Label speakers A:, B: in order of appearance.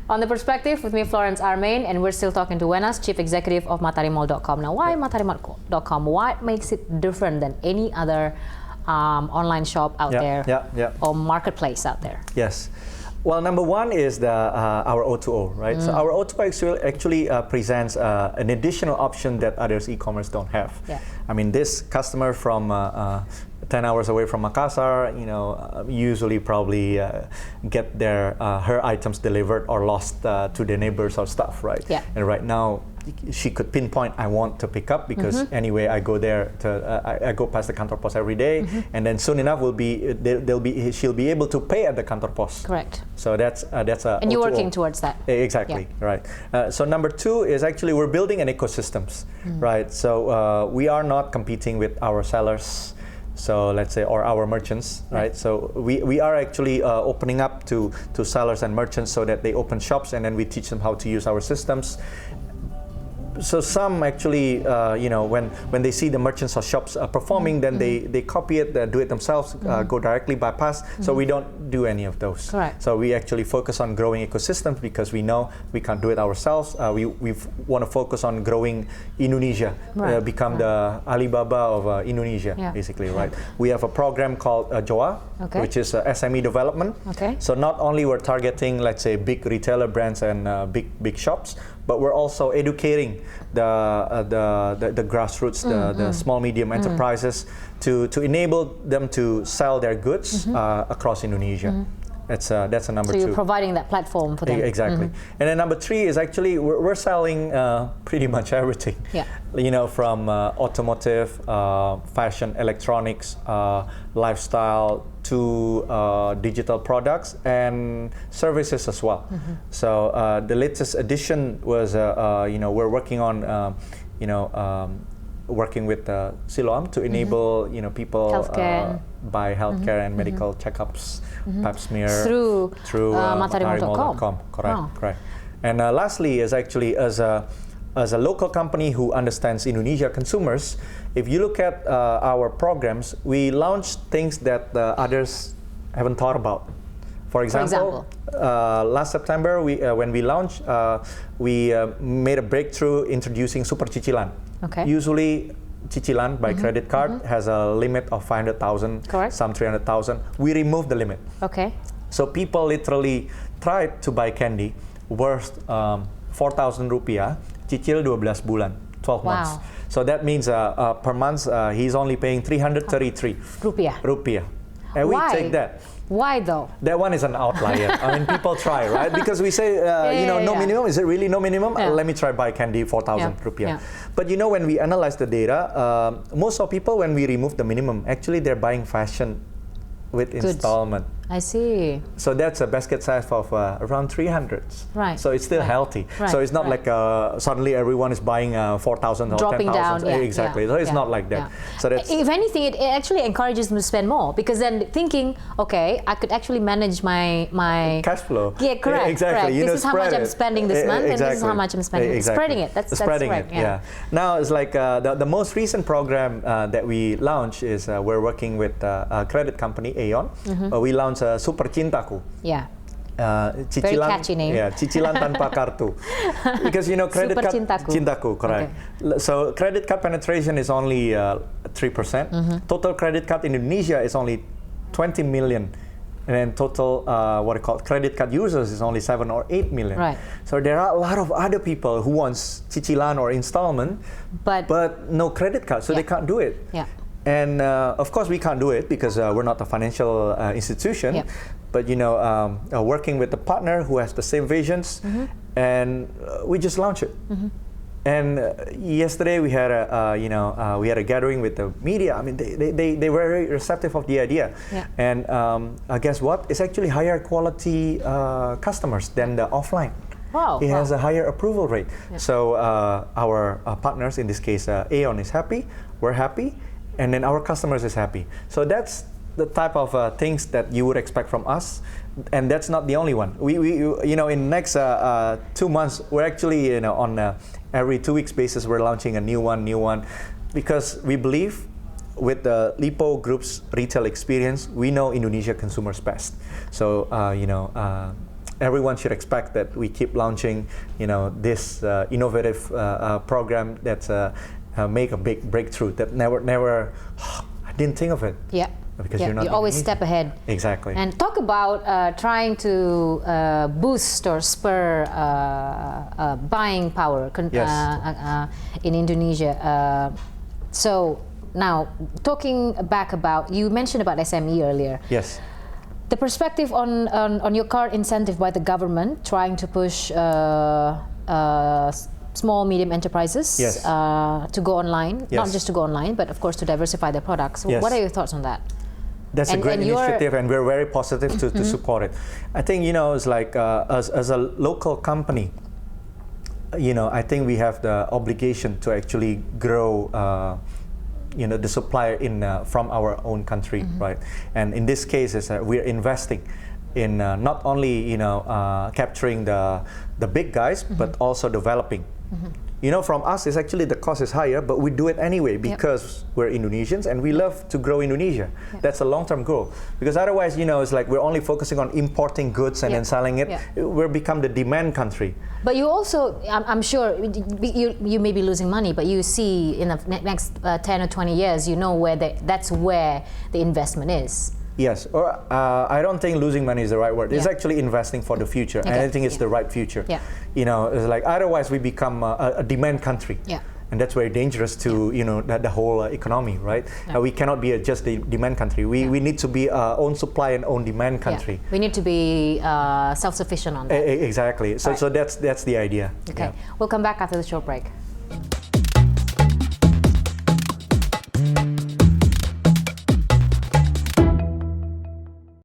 A: On the perspective with me, Florence Armein, and we're still talking to Wenas, Chief Executive of matarimall.com. Now, why matarimall.com? What makes it different than any other online shop out there or marketplace out there?
B: Yes. Well, number one is our O2O, right? So our O2O actually presents an additional option that others e-commerce don't have.
A: Yeah.
B: I mean, this customer from 10 hours away from Makassar, usually probably get her items delivered or lost to the neighbors or stuff, right?
A: Yeah.
B: And right now, she could pinpoint, I want to pick up because anyway, I go there I go past the kantor pos every day, and then soon enough she'll be able to pay at the kantor pos.
A: Correct.
B: So that's a.
A: And you're
B: O2O.
A: working towards that.
B: Exactly, right. So number two is actually we're building an ecosystems, right? So we are not competing with our sellers. So let's say, or our merchants, right? So we are actually opening up to sellers and merchants so that they open shops, and then we teach them how to use our systems. So some actually, when they see the merchants or shops performing, then they copy it, do it themselves, go directly bypass. So we don't do any of those.
A: Correct.
B: So we actually focus on growing ecosystems because we know we can't do it ourselves. We want to focus on growing Indonesia, become the Alibaba of Indonesia, basically, right? We have a program called JOA, which is SME development.
A: Okay.
B: So not only we're targeting, let's say, big retailer brands and big shops, but we're also educating the grassroots, the small medium enterprises to enable them to sell their goods across Indonesia. That's a number two.
A: So you're providing that platform for them.
B: Exactly. And then number three is actually we're selling pretty much everything.
A: Yeah.
B: From automotive, fashion, electronics, lifestyle, to digital products and services as well. So the latest addition was, we're working on, working with Siloam to enable, people buy healthcare and medical checkups, pap smear
A: through
B: matarimall.com. Correct. And lastly is actually as a local company who understands Indonesia consumers, if you look at our programs, we launch things that others haven't thought about. For example, last September, when we launched, we made a breakthrough introducing Super Cicilan.
A: Okay.
B: Usually, Cicilan by credit card has a limit of 500,000, some 300,000. We removed the limit.
A: Okay.
B: So people literally tried to buy candy worth 4,000 rupiah, cicil 12 bulan, 12 months. So that means per month he's only paying 333 rupiah. And we take that.
A: Why though?
B: That one is an outlier. I mean, people try, right? Because we say, no minimum. Is it really no minimum? Let me try buy candy 4,000 rupiah. But when we analyze the data, most of people, when we remove the minimum, actually they're buying fashion with installment.
A: I see.
B: So that's a basket size of around 300.
A: Right.
B: So it's still healthy.
A: Right.
B: So it's not like suddenly everyone is buying 4,000 or 10,000.
A: Down.
B: Exactly. So it's not like that. So that's,
A: if anything, it actually encourages them to spend more because then thinking, okay, I could actually manage my
B: cash flow.
A: Yeah, correct.
B: Exactly.
A: This is how much I'm spending this month, and this is how much I'm spending. Spreading it. That's
B: spreading
A: right.
B: it. Now it's like the most recent program that we launched is we're working with a credit company, Aeon. We launched Super Cintaku.
A: Yeah.
B: Cicilan,
A: very catchy name.
B: Yeah, cicilan tanpa kartu. Because credit
A: Super
B: card Cintaku, correct. Okay. So credit card penetration is only 3%. Total credit card in Indonesia is only 20 million. And then total credit card users is only 7 or 8 million.
A: Right.
B: So there are a lot of other people who wants cicilan or installment, but no credit card, so they can't do it.
A: Yeah.
B: And of course we can't do it because we're not a financial institution. But working with a partner who has the same visions, and we just launched it. And yesterday we had a gathering with the media. I mean, they were very receptive of the idea. And guess what? It's actually higher quality customers than the offline.
A: Wow.
B: It has a higher approval rate. So our partners, in this case, Aeon is happy. We're happy. And then our customers is happy. So that's the type of things that you would expect from us, and that's not the only one. We in next 2 months, we're actually on every 2 weeks basis we're launching a new one, because we believe with the Lipo Group's retail experience, we know Indonesia consumers best. So everyone should expect that we keep launching, this innovative program that's make a big breakthrough that never I didn't think of it.
A: Yeah.
B: Because
A: yeah,
B: you're not
A: you always
B: Indonesian.
A: step ahead.
B: Exactly.
A: And talk about trying to boost or spur buying power in Indonesia. So now, talking back about, you mentioned about SME earlier.
B: Yes.
A: The perspective on your current incentive by the government trying to push small, medium enterprises
B: yes.
A: To go online,
B: yes.
A: not just to go online, but of course to diversify their products.
B: Yes.
A: What are your thoughts on that?
B: That's a great initiative, and we're very positive to support it. I think, it's like as a local company, I think we have the obligation to actually grow the supply from our own country, right? And in this case, we're investing in not only capturing the big guys, but also developing. From us, it's actually the cost is higher, but we do it anyway because we're Indonesians and we love to grow Indonesia. That's a long-term goal. Because otherwise, it's like we're only focusing on importing goods and then selling it. We'll become the demand country.
A: But you also, I'm sure, you may be losing money, but you see in the next 10 or 20 years, that's where the investment is.
B: Yes, or I don't think losing money is the right word. It's actually investing for the future, and I think it's the right future. It's like otherwise we become a demand country, and that's very dangerous to the whole economy, right? We cannot be just a demand country. We need to be our own supply and own demand country.
A: We need to be self-sufficient on that.
B: Exactly. So that's the idea.
A: Okay, we'll come back after the short break.